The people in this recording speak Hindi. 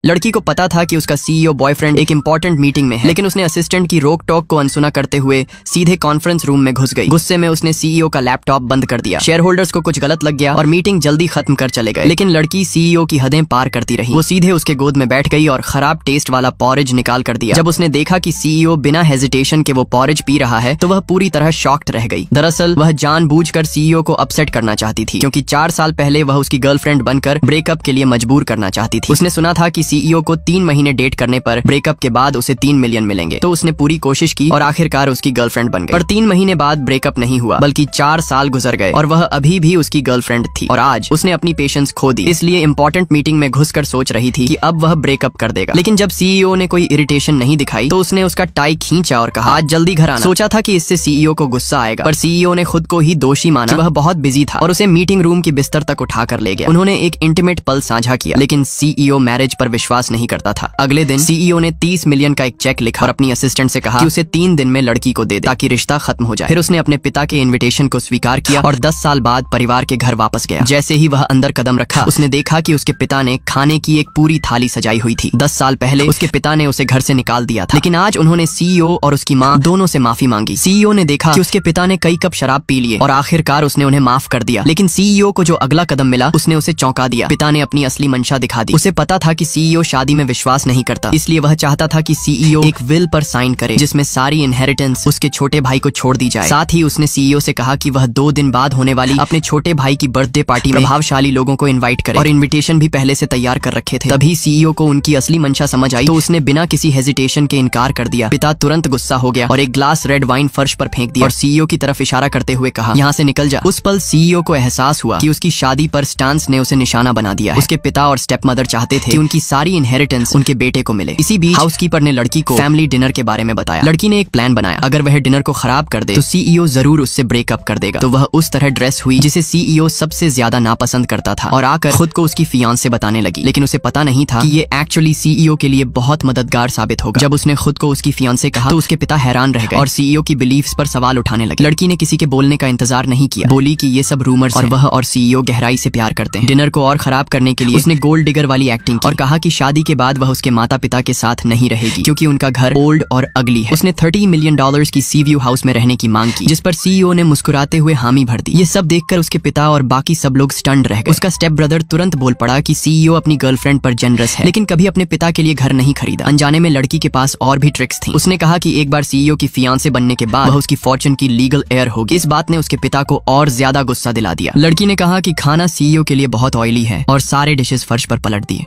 लड़की को पता था कि उसका सीईओ बॉयफ्रेंड एक इंपॉर्टेंट मीटिंग में है, लेकिन उसने असिस्टेंट की रोक टोक को अनसुना करते हुए सीधे कॉन्फ्रेंस रूम में घुस गई। गुस्से में उसने सीईओ का लैपटॉप बंद कर दिया। शेयर होल्डर्स को कुछ गलत लग गया और मीटिंग जल्दी खत्म कर चले गए, लेकिन लड़की सीईओ की हदें पार करती रही। वो सीधे उसके गोद में बैठ गई और खराब टेस्ट वाला पॉरेज निकाल कर दिया। जब उसने देखा कि सीईओ बिना हेजिटेशन के वो पॉरेज पी रहा है तो वह पूरी तरह शॉक्ड रह गई। दरअसल वह जानबूझकर सीईओ को अपसेट करना चाहती थी, क्योंकि 4 साल पहले वह उसकी गर्लफ्रेंड बनकर ब्रेकअप के लिए मजबूर करना चाहती थी। उसने सुना था कि सीईओ को 3 महीने डेट करने पर ब्रेकअप के बाद उसे 3 मिलियन मिलेंगे, तो उसने पूरी कोशिश की और आखिरकार उसकी गर्लफ्रेंड बन गई। पर 3 महीने बाद ब्रेकअप नहीं हुआ, बल्कि 4 साल गुजर गए और वह अभी भी उसकी गर्लफ्रेंड थी। और आज उसने अपनी पेशेंस खो दी, इसलिए इंपॉर्टेंट मीटिंग में घुसकर सोच रही थी कि अब वह ब्रेकअप कर देगा। लेकिन जब सीईओ ने कोई इरिटेशन नहीं दिखाई तो उसने उसका टाई खींचा और कहा, आज जल्दी घर आना। सोचा था कि इससे सीईओ को गुस्सा आएगा, पर सीईओ ने खुद को ही दोषी माना कि वह बहुत बिजी था और उसे मीटिंग रूम की बिस्तर तक उठा कर ले गया। उन्होंने एक इंटीमेट पल साझा किया, लेकिन सीईओ मैरिज पर विश्वास नहीं करता था। अगले दिन सीईओ ने 30 मिलियन का एक चेक लिखा और अपनी असिस्टेंट से कहा कि उसे 3 दिन में लड़की को दे दे ताकि रिश्ता खत्म हो जाए। फिर उसने अपने पिता के इन्विटेशन को स्वीकार किया और 10 साल बाद परिवार के घर वापस गया। जैसे ही वह अंदर कदम रखा, उसने देखा कि उसके पिता ने खाने की एक पूरी थाली सजाई हुई थी। 10 साल पहले उसके पिता ने उसे घर से निकाल दिया था, लेकिन आज उन्होंने सीईओ और उसकी माँ दोनों से माफी मांगी। सीईओ ने देखा कि उसके पिता ने कई कप शराब पी लिए और आखिरकार उसने उन्हें माफ कर दिया। लेकिन सीईओ को जो अगला कदम मिला उसने उसे चौंका दिया। पिता ने अपनी असली मंशा दिखा दी। उसे पता था कि सीईओ शादी में विश्वास नहीं करता, इसलिए वह चाहता था कि सीईओ एक विल पर साइन करे जिसमें सारी इनहेरिटेंस उसके छोटे भाई को छोड़ दी जाए। साथ ही उसने सीईओ से कहा कि वह 2 दिन बाद होने वाली अपने छोटे भाई की बर्थडे पार्टी में प्रभावशाली लोगों को इनवाइट करे और इनविटेशन भी पहले से तैयार कर रखे थे। तभी सीईओ को उनकी असली मंशा समझ आई तो उसने बिना किसी हेजिटेशन के इनकार कर दिया। पिता तुरंत गुस्सा हो गया और एक ग्लास रेड वाइन फर्श पर फेंक दिया और सीईओ की तरफ इशारा करते हुए कहा, यहाँ से निकल जा। उस पल सीईओ को एहसास हुआ कि उसकी शादी पर स्टांस ने उसे निशाना बना दिया है। उसके पिता और स्टेप मदर चाहते थे कि उनकी सारी इनहेरिटेंस उनके बेटे को मिले। इसी बीच हाउसकीपर ने लड़की को फैमिली डिनर के बारे में बताया। लड़की ने एक प्लान बनाया, अगर वह डिनर को खराब कर दे तो सीईओ जरूर उससे ब्रेकअप कर देगा। तो वह उस तरह ड्रेस हुई जिसे सीईओ सबसे ज्यादा नापसंद करता था और आकर खुद को उसकी फियांसे बताने लगी। लेकिन उसे पता नहीं था कि ये एक्चुअली सीईओ के लिए बहुत मददगार साबित होगा। जब उसने खुद को उसकी फियांसे कहा तो उसके पिता हैरान रह गए और सीईओ की बिलीफ्स पर सवाल उठाने लगे। लड़की ने किसी के बोलने का इंतजार नहीं किया, बोली कि ये सब रूमर्स और वह और सीईओ गहराई से प्यार करते हैं। डिनर को और खराब करने के लिए उसने गोल्ड डिगर वाली एक्टिंग की और कहा कि शादी के बाद वह उसके माता पिता के साथ नहीं रहेगी क्योंकि उनका घर ओल्ड और अगली है। उसने $30 मिलियन की सी व्यू हाउस में रहने की मांग की, जिस पर सीईओ ने मुस्कुराते हुए हामी भर दी। ये सब देखकर उसके पिता और बाकी सब लोग स्टन्ड रह गए। उसका स्टेप ब्रदर तुरंत बोल पड़ा कि सीईओ अपनी गर्लफ्रेंड पर जनरस है, लेकिन कभी अपने पिता के लिए घर नहीं खरीदा। अनजाने में लड़की के पास और भी ट्रिक्स थी। उसने कहा कि एक बार सीईओ की फियांसे बनने के बाद वह उसकी फॉर्च्यून की लीगल एयर होगी। इस बात ने उसके पिता को और ज्यादा गुस्सा दिला दिया। लड़की ने कहा कि खाना सीईओ के लिए बहुत ऑयली है और सारे डिशेस फर्श पर पलट दिए।